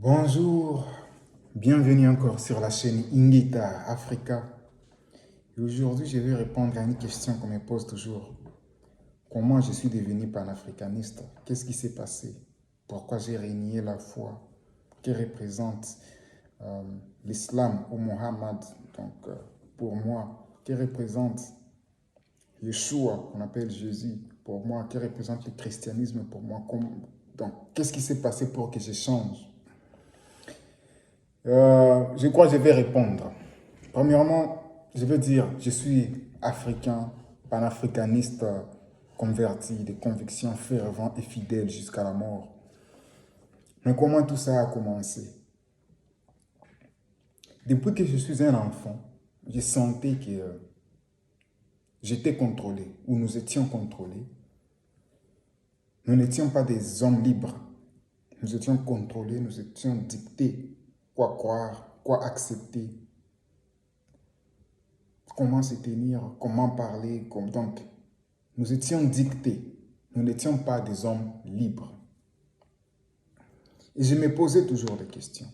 Bonjour, bienvenue encore sur la chaîne Ingita Africa. Et aujourd'hui, je vais répondre à une question qu'on me pose toujours. Comment je suis devenu panafricaniste? Qu'est-ce qui s'est passé? Pourquoi j'ai renié la foi que représente l'islam ou Mohammed? Pour moi, que représente Yeshua, qu'on appelle Jésus, pour moi, que représente le christianisme pour moi? Donc, qu'est-ce qui s'est passé pour que je change? Je crois que je vais répondre. Premièrement, je veux dire, je suis africain, panafricaniste, converti, de convictions ferventes et fidèles jusqu'à la mort. Mais comment tout ça a commencé? Depuis que je suis un enfant, je sentais que j'étais contrôlé, ou nous étions contrôlés. Nous n'étions pas des hommes libres. Nous étions contrôlés, nous étions dictés quoi croire, quoi accepter, comment se tenir, comment parler. Donc, nous étions dictés. Nous n'étions pas des hommes libres. Et je me posais toujours des questions.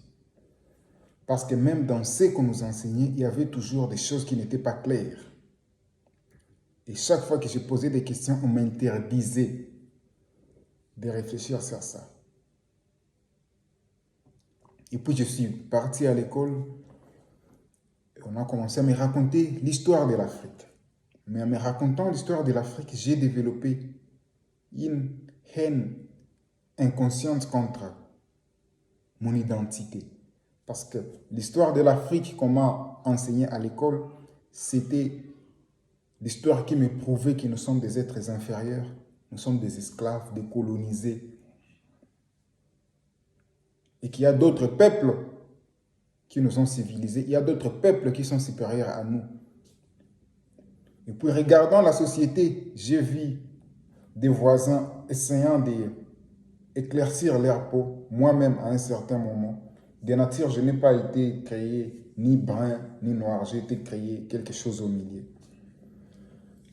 Parce que même dans ce qu'on nous enseignait, il y avait toujours des choses qui n'étaient pas claires. Et chaque fois que je posais des questions, on m'interdisait de réfléchir sur ça. Et puis je suis parti à l'école. On a commencé à me raconter l'histoire de l'Afrique. Mais en me racontant l'histoire de l'Afrique, j'ai développé une haine inconsciente contre mon identité. Parce que l'histoire de l'Afrique qu'on m'a enseigné à l'école, c'était l'histoire qui me prouvait que nous sommes des êtres inférieurs, nous sommes des esclaves, des colonisés. Et qu'il y a d'autres peuples qui nous ont civilisés, il y a d'autres peuples qui sont supérieurs à nous. Et puis regardant la société, j'ai vu des voisins essayant d'éclaircir leur peau, moi-même à un certain moment. De nature, je n'ai pas été créé ni brun ni noir, j'ai été créé quelque chose au milieu.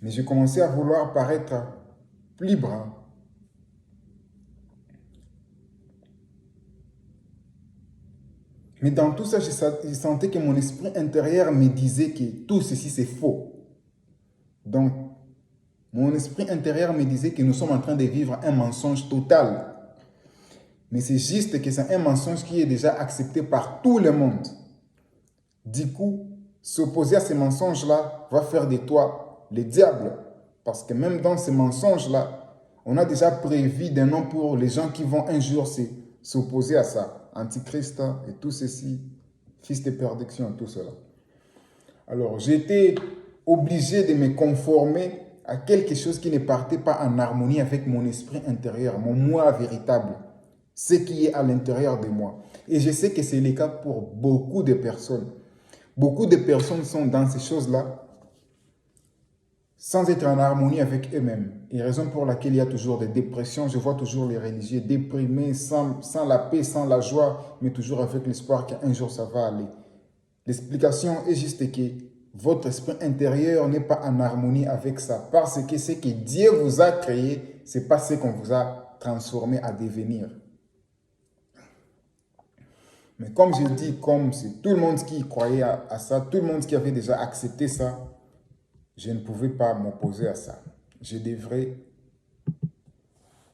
Mais j'ai commencé à vouloir paraître plus brun. Mais dans tout ça, je sentais que mon esprit intérieur me disait que tout ceci c'est faux. Donc, mon esprit intérieur me disait que nous sommes en train de vivre un mensonge total. Mais c'est juste que c'est un mensonge qui est déjà accepté par tout le monde. Du coup, s'opposer à ces mensonges-là va faire de toi le diable. Parce que même dans ces mensonges-là, on a déjà prévu des noms pour les gens qui vont un jour s'opposer à ça. Antichrist et tout ceci, fils de perdition, tout cela. Alors, j'étais obligé de me conformer à quelque chose qui ne partait pas en harmonie avec mon esprit intérieur, mon moi véritable, ce qui est à l'intérieur de moi. Et je sais que c'est le cas pour beaucoup de personnes. Beaucoup de personnes sont dans ces choses-là sans être en harmonie avec eux-mêmes. Et raison pour laquelle il y a toujours des dépressions. Je vois toujours les religieux déprimés, sans la paix, sans la joie, mais toujours avec l'espoir qu'un jour ça va aller. L'explication est juste que votre esprit intérieur n'est pas en harmonie avec ça. Parce que ce que Dieu vous a créé, ce n'est pas ce qu'on vous a transformé à devenir. Mais comme je dis, comme c'est tout le monde qui croyait à ça, tout le monde qui avait déjà accepté ça, je ne pouvais pas m'opposer à ça. Je devrais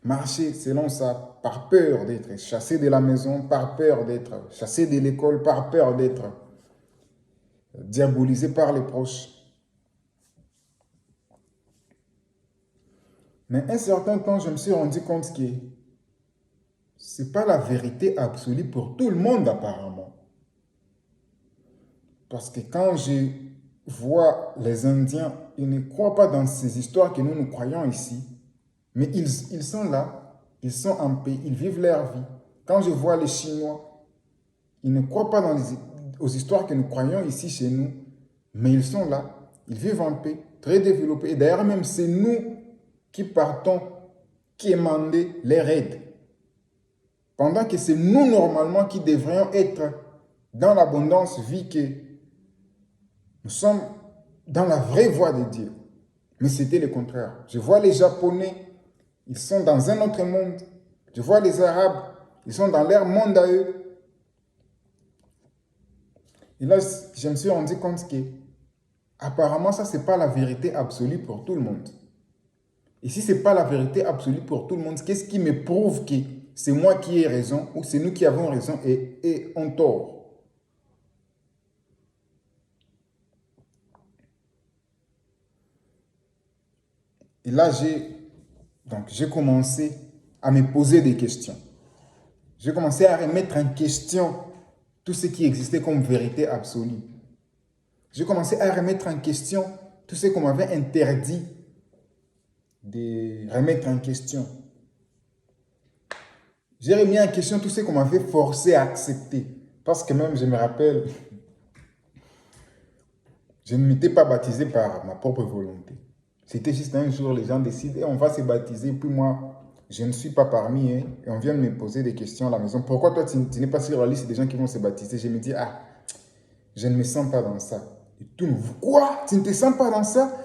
marcher selon ça, par peur d'être chassé de la maison, par peur d'être chassé de l'école, par peur d'être diabolisé par les proches. Mais un certain temps, je me suis rendu compte que ce n'est pas la vérité absolue pour tout le monde apparemment. Parce que quand je vois les Indiens, ils ne croient pas dans ces histoires que nous croyons ici. Mais ils sont là, ils sont en paix, ils vivent leur vie. Quand je vois les Chinois, ils ne croient pas aux histoires que nous croyons ici chez nous. Mais ils sont là, ils vivent en paix, très développés. Et d'ailleurs même, c'est nous qui partons, qui émandons leur aide. Pendant que c'est nous, normalement, qui devrions être dans l'abondance, vu que nous sommes dans la vraie voie de Dieu. Mais c'était le contraire. Je vois les Japonais, ils sont dans un autre monde. Je vois les Arabes, ils sont dans leur monde à eux. Et là, je me suis rendu compte que apparemment, ça, ce n'est pas la vérité absolue pour tout le monde. Et si ce n'est pas la vérité absolue pour tout le monde, qu'est-ce qui me prouve que c'est moi qui ai raison ou c'est nous qui avons raison et on tort? Et là, j'ai commencé à me poser des questions. J'ai commencé à remettre en question tout ce qui existait comme vérité absolue. J'ai commencé à remettre en question tout ce qu'on m'avait interdit de remettre en question. J'ai remis en question tout ce qu'on m'avait forcé à accepter. Parce que même, je me rappelle, je ne m'étais pas baptisé par ma propre volonté. C'était juste un jour, les gens décident, et on va se baptiser. Puis moi, je ne suis pas parmi eux. Et on vient de me poser des questions à la maison. Pourquoi toi, tu n'es pas sur la liste des gens qui vont se baptiser? Je me dis, ah, je ne me sens pas dans ça. Et tout le monde, quoi? Tu ne te sens pas dans ça?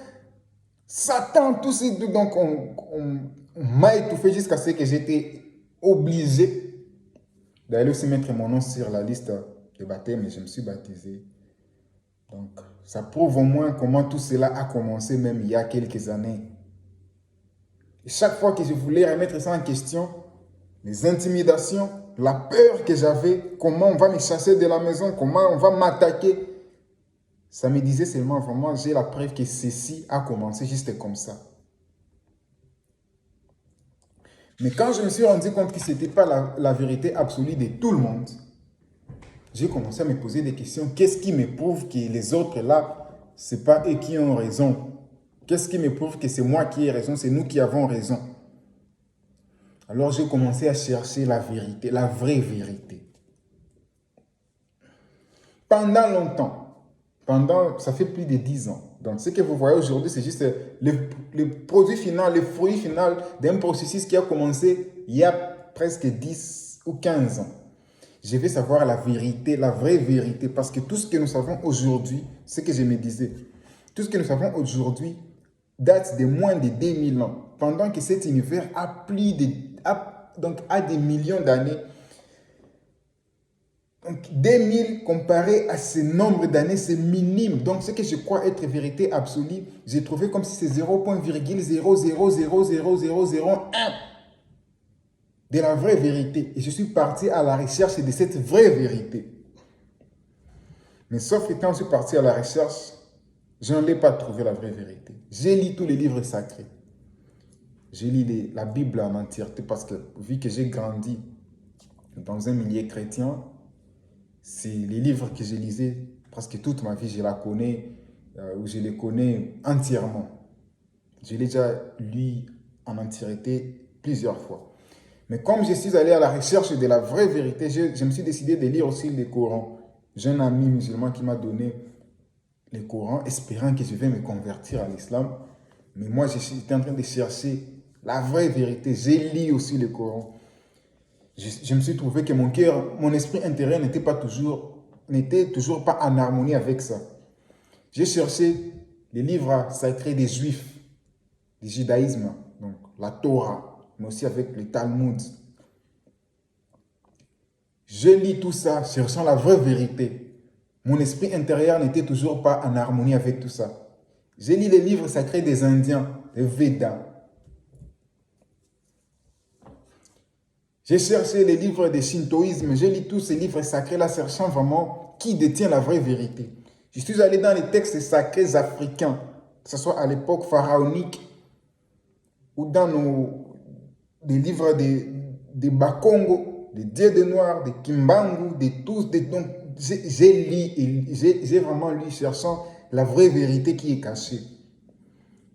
Satan, tout ça. Donc, on m'a étouffé jusqu'à ce que j'étais obligé d'aller aussi mettre mon nom sur la liste de baptême. Et je me suis baptisé. Donc, ça prouve au moins comment tout cela a commencé même il y a quelques années. Et chaque fois que je voulais remettre ça en question, les intimidations, la peur que j'avais, comment on va me chasser de la maison, comment on va m'attaquer, ça me disait seulement vraiment, j'ai la preuve que ceci a commencé juste comme ça. Mais quand je me suis rendu compte que ce n'était pas la vérité absolue de tout le monde, j'ai commencé à me poser des questions. Qu'est-ce qui me prouve que les autres là, ce n'est pas eux qui ont raison? Qu'est-ce qui me prouve que c'est moi qui ai raison, c'est nous qui avons raison? Alors j'ai commencé à chercher la vérité, la vraie vérité. Pendant longtemps, ça fait plus de 10 ans. Donc ce que vous voyez aujourd'hui, c'est juste le produit final, le fruit final d'un processus qui a commencé il y a presque 10 ou 15 ans. Je vais savoir la vérité, la vraie vérité, parce que tout ce que nous savons aujourd'hui, ce que je me disais, tout ce que nous savons aujourd'hui date de moins de 2000 ans, pendant que cet univers a des millions d'années. Donc 2000 comparé à ce nombre d'années, c'est minime. Donc ce que je crois être vérité absolue, j'ai trouvé comme si c'est 0,0000001 de la vraie vérité. Et je suis parti à la recherche de cette vraie vérité. Mais sauf que quand je suis parti à la recherche, je n'en ai pas trouvé la vraie vérité. J'ai lu tous les livres sacrés. J'ai lu la Bible en entièreté parce que vu que j'ai grandi dans un milieu chrétien, c'est les livres que je lisais presque toute ma vie, je la connais, ou je les connais entièrement. Je l'ai déjà lu en entièreté plusieurs fois. Mais comme je suis allé à la recherche de la vraie vérité, je me suis décidé de lire aussi le Coran. J'ai un ami musulman qui m'a donné le Coran, espérant que je vais me convertir à l'islam. Mais moi, j'étais en train de chercher la vraie vérité. J'ai lu aussi le Coran. Je me suis trouvé que mon cœur, mon esprit intérieur n'était toujours pas en harmonie avec ça. J'ai cherché les livres sacrés des Juifs, du judaïsme, donc la Torah, mais aussi avec le Talmud. Je lis tout ça, cherchant la vraie vérité. Mon esprit intérieur n'était toujours pas en harmonie avec tout ça. J'ai lu les livres sacrés des Indiens, les Védas. J'ai cherché les livres de shintoïsme, j'ai lu tous ces livres sacrés-là, cherchant vraiment qui détient la vraie vérité. Je suis allé dans les textes sacrés africains, que ce soit à l'époque pharaonique ou dans des livres de Bakongo, des dieux de Noirs, des Kimbangu, de tous. Donc, j'ai vraiment lu cherchant la vraie vérité qui est cachée.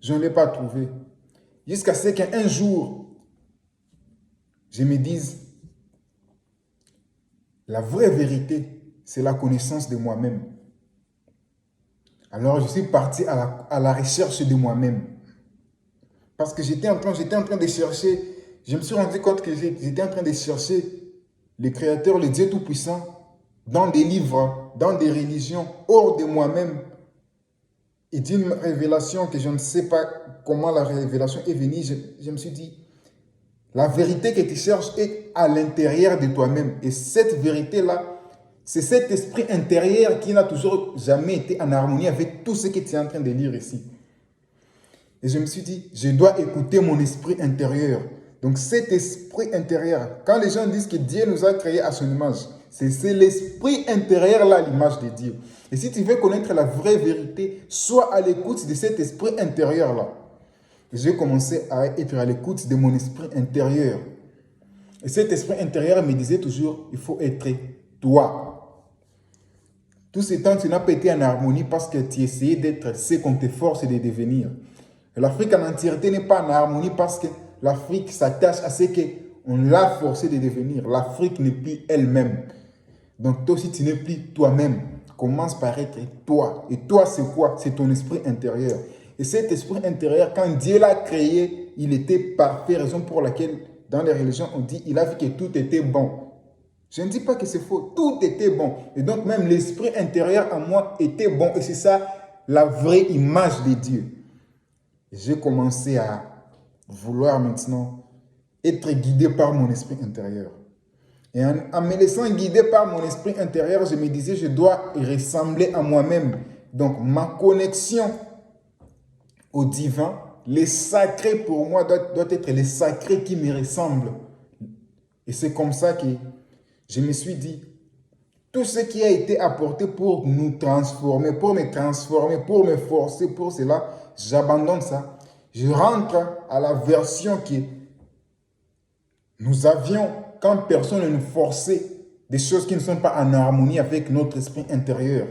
Je ne l'ai pas trouvée. Jusqu'à ce qu'un jour, je me dise, la vraie vérité, c'est la connaissance de moi-même. Alors, je suis parti à la recherche de moi-même. Parce que j'étais en train de chercher, je me suis rendu compte que j'étais en train de chercher le Créateur, le Dieu Tout-Puissant, dans des livres, dans des religions, hors de moi-même. Et d'une révélation que je ne sais pas comment la révélation est venue, je me suis dit, la vérité que tu cherches est à l'intérieur de toi-même. Et cette vérité-là, C'est cet esprit intérieur qui n'a toujours jamais été en harmonie avec tout ce que tu es en train de lire ici. Et je me suis dit, je dois écouter mon esprit intérieur. Donc cet esprit intérieur, quand les gens disent que Dieu nous a créés à son image, c'est l'esprit intérieur là, l'image de Dieu. Et si tu veux connaître la vraie vérité, sois à l'écoute de cet esprit intérieur là. J'ai commencé à être à l'écoute de mon esprit intérieur. Et cet esprit intérieur me disait toujours, il faut être toi. Tout ce temps, tu n'as pas été en harmonie parce que tu essayais d'être ce qu'on te force de devenir. L'Afrique en entièreté n'est pas en harmonie parce que l'Afrique s'attache à ce qu'on l'a forcé de devenir. L'Afrique n'est plus elle-même. Donc toi aussi, tu n'es plus toi-même. Commence par être toi. Et toi, c'est quoi? C'est ton esprit intérieur. Et cet esprit intérieur, quand Dieu l'a créé, il était parfait. Raison pour laquelle, dans les religions, on dit il a vu que tout était bon. Je ne dis pas que c'est faux. Tout était bon. Et donc même l'esprit intérieur en moi était bon. Et c'est ça la vraie image de Dieu. J'ai commencé à vouloir maintenant être guidé par mon esprit intérieur. Et en me laissant guider par mon esprit intérieur, je me disais, je dois ressembler à moi-même. Donc, ma connexion au divin, les sacrés pour moi doit être les sacrés qui me ressemblent. Et c'est comme ça que je me suis dit, tout ce qui a été apporté pour nous transformer, pour me transformer, pour me forcer, pour cela, j'abandonne ça. Je rentre à la version que nous avions quand personne ne nous forçait des choses qui ne sont pas en harmonie avec notre esprit intérieur.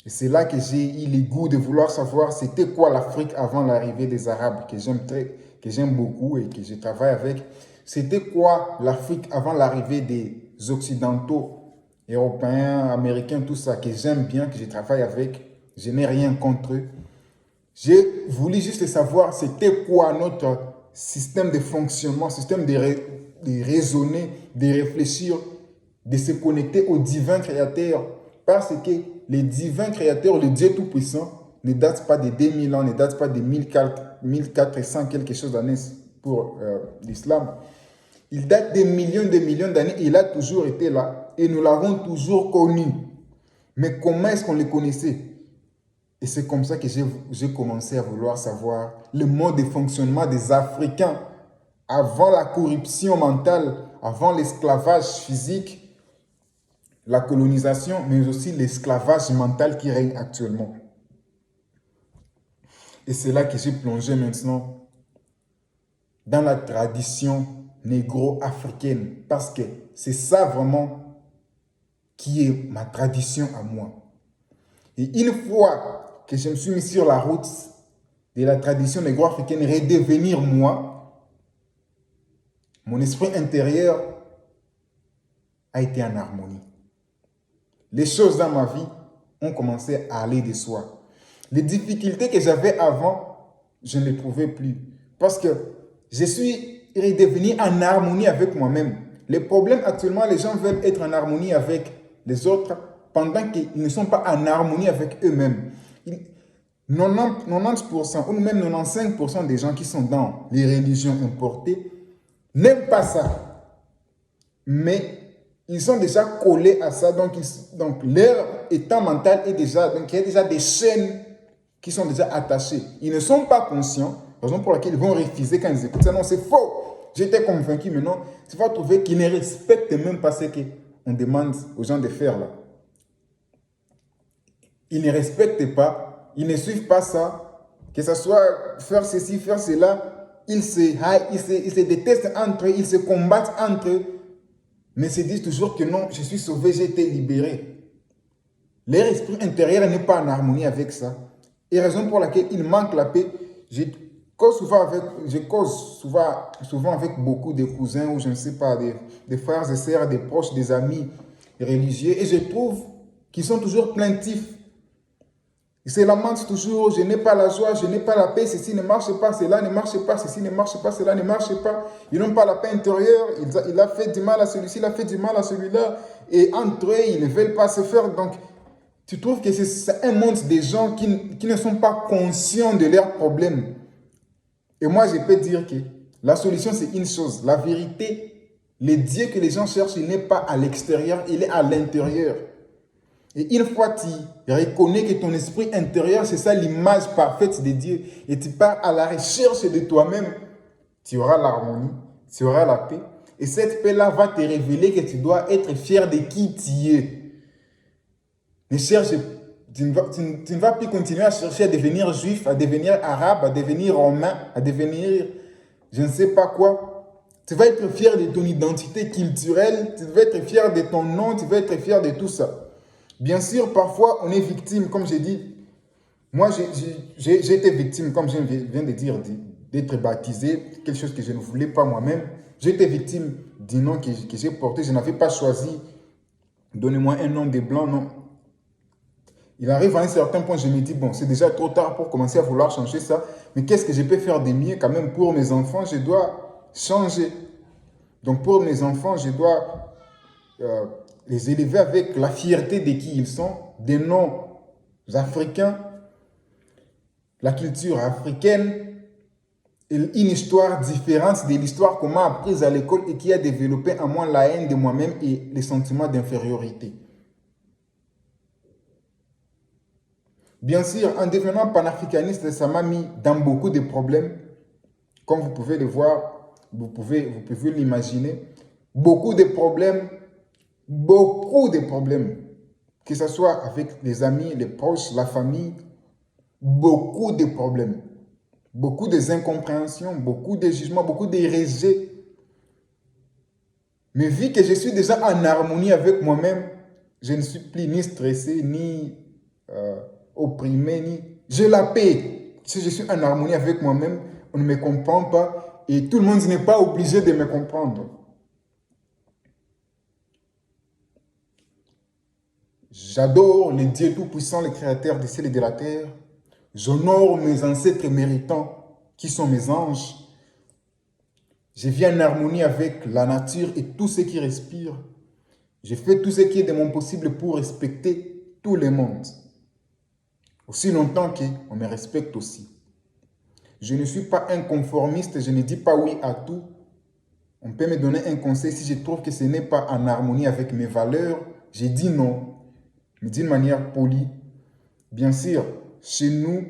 Et c'est là que j'ai eu le goût de vouloir savoir c'était quoi l'Afrique avant l'arrivée des Arabes, que j'aime beaucoup et que je travaille avec. C'était quoi l'Afrique avant l'arrivée des Occidentaux, Européens, Américains, tout ça, que j'aime bien, que je travaille avec. Je n'ai rien contre eux. J'ai voulu juste savoir c'était quoi notre système de fonctionnement, système de raisonner, de réfléchir, de se connecter au divin créateur. Parce que le divin créateur, le Dieu Tout-Puissant, ne date pas de 2000 ans, ne date pas de 1400 quelque chose d'années pour l'islam. Il date des millions d'années et il a toujours été là. Et nous l'avons toujours connu. Mais comment est-ce qu'on le connaissait? Et c'est comme ça que j'ai commencé à vouloir savoir le mode de fonctionnement des Africains avant la corruption mentale, avant l'esclavage physique, la colonisation, mais aussi l'esclavage mental qui règne actuellement. Et c'est là que j'ai plongé maintenant dans la tradition négro-africaine, parce que c'est ça vraiment qui est ma tradition à moi. Et une fois que je me suis mis sur la route de la tradition négro-africaine, redevenir moi, mon esprit intérieur a été en harmonie. Les choses dans ma vie ont commencé à aller de soi. Les difficultés que j'avais avant, je ne les trouvais plus. Parce que je suis redevenu en harmonie avec moi-même. Les problèmes actuellement, les gens veulent être en harmonie avec les autres pendant qu'ils ne sont pas en harmonie avec eux-mêmes. 90% ou même 95% des gens qui sont dans les religions importées n'aiment pas ça. Mais ils sont déjà collés à ça, donc leur état mental est déjà, donc il y a déjà des chaînes qui sont déjà attachées. Ils ne sont pas conscients, raison pour laquelle ils vont refuser quand ils écoutent ça. Non, c'est faux. J'étais convaincu, mais non, tu vas trouver qu'ils ne respectent même pas ce qu'on demande aux gens de faire là. Ils ne respectent pas, ils ne suivent pas ça, que ce soit faire ceci, faire cela, ils se détestent entre eux, ils se combattent entre eux, mais se disent toujours que non, je suis sauvé, j'ai été libéré. Leur esprit intérieur n'est pas en harmonie avec ça. Et raison pour laquelle il manque la paix. Je cause souvent avec beaucoup de cousins ou je ne sais pas, des frères et sœurs, des proches, des amis religieux. Et je trouve qu'ils sont toujours plaintifs. Ils se lamentent toujours, je n'ai pas la joie, je n'ai pas la paix, ceci ne marche pas, cela ne marche pas, ceci ne marche pas, cela ne marche pas. Ils n'ont pas la paix intérieure, il a fait du mal à celui-ci, il a fait du mal à celui-là. Et entre eux, ils ne veulent pas se faire. Donc, tu trouves que c'est un monde de gens qui ne sont pas conscients de leurs problèmes. Et moi, je peux dire que la solution, c'est une chose. La vérité Le Dieu que les gens cherchent, il n'est pas à l'extérieur, il est à l'intérieur. Et une fois que tu reconnais que ton esprit intérieur, c'est ça l'image parfaite de Dieu, et tu pars à la recherche de toi-même, tu auras l'harmonie, tu auras la paix. Et cette paix-là va te révéler que tu dois être fier de qui tu es. Ne cherche, tu ne vas plus continuer à chercher à devenir juif, à devenir arabe, à devenir romain, à devenir je ne sais pas quoi. Tu vas être fier de ton identité culturelle, tu vas être fier de ton nom, tu vas être fier de tout ça. Bien sûr, parfois, on est victime, comme j'ai dit. Moi, j'ai été victime, comme je viens de dire, d'être baptisé, quelque chose que je ne voulais pas moi-même. J'ai été victime du nom que j'ai porté. Je n'avais pas choisi. Donnez-moi un nom de blanc, non. Il arrive à un certain point, je me dis, bon, c'est déjà trop tard pour commencer à vouloir changer ça. Mais qu'est-ce que je peux faire de mieux quand même pour mes enfants? Je dois changer. Donc, pour mes enfants, je dois les élever avec la fierté de qui ils sont, des noms africains, la culture africaine, une histoire différente de l'histoire qu'on m'a apprise à l'école et qui a développé en moi la haine de moi-même et les sentiments d'infériorité. Bien sûr, en devenant panafricaniste, ça m'a mis dans beaucoup de problèmes. Comme vous pouvez le voir, vous pouvez l'imaginer. Beaucoup de problèmes. Que ce soit avec les amis, les proches, la famille. Beaucoup de problèmes. Beaucoup d'incompréhensions, beaucoup de jugements, beaucoup de rejets. Mais vu que je suis déjà en harmonie avec moi-même, je ne suis plus ni stressé, ni opprimé, ni... J'ai la paix. Si je suis en harmonie avec moi-même, on ne me comprend pas et tout le monde n'est pas obligé de me comprendre. J'adore le Dieu Tout-Puissant, le Créateur du ciel et de la terre. J'honore mes ancêtres méritants, qui sont mes anges. Je vis en harmonie avec la nature et tout ce qui respire. Je fais tout ce qui est de mon possible pour respecter tout le monde. Aussi longtemps qu'on me respecte aussi. Je ne suis pas un conformiste, je ne dis pas oui à tout. On peut me donner un conseil si je trouve que ce n'est pas en harmonie avec mes valeurs. Je dis non, mais d'une manière polie. Bien sûr, chez nous,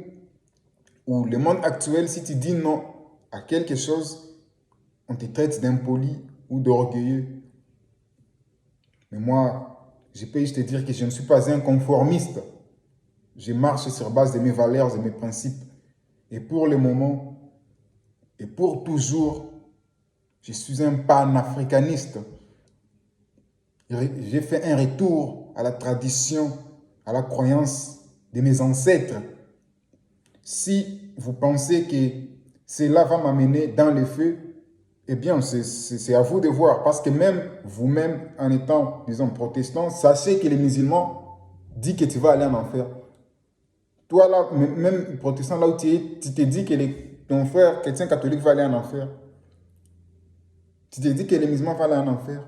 ou le monde actuel, si tu dis non à quelque chose, on te traite d'impoli ou d'orgueilleux. Mais moi, je peux juste te dire que je ne suis pas un conformiste. Je marche sur base de mes valeurs et mes principes. Et pour le moment, et pour toujours, je suis un panafricaniste. J'ai fait un retour à la tradition, à la croyance de mes ancêtres. Si vous pensez que cela va m'amener dans le feu, eh bien, c'est à vous de voir. Parce que même vous-même, en étant, disons, protestant, sachez que les musulmans disent que tu vas aller en enfer. Toi, là, même protestant, là où tu es, tu te dis que ton frère chrétien catholique va aller en enfer. Tu te dis que les musulmans vont aller en enfer.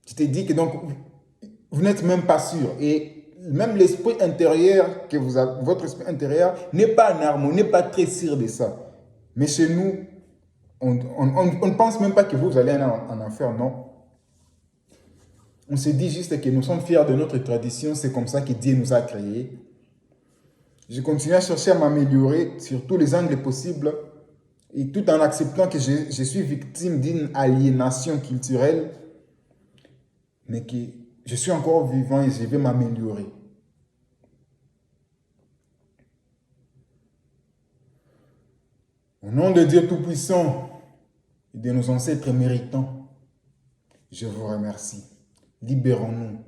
Tu te dis que donc, vous n'êtes même pas sûr. Et même l'esprit intérieur que vous avez, votre esprit intérieur n'est pas en harmonie, n'est pas très sûr de ça. Mais chez nous, on ne pense même pas que vous allez aller en enfer, non. On se dit juste que nous sommes fiers de notre tradition, c'est comme ça que Dieu nous a créés. Je continue à chercher à m'améliorer sur tous les angles possibles et tout en acceptant que je suis victime d'une aliénation culturelle, mais que je suis encore vivant et je vais m'améliorer. Au nom de Dieu Tout-Puissant et de nos ancêtres méritants, je vous remercie. Libérons-nous.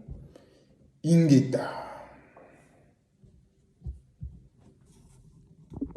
Ingeta.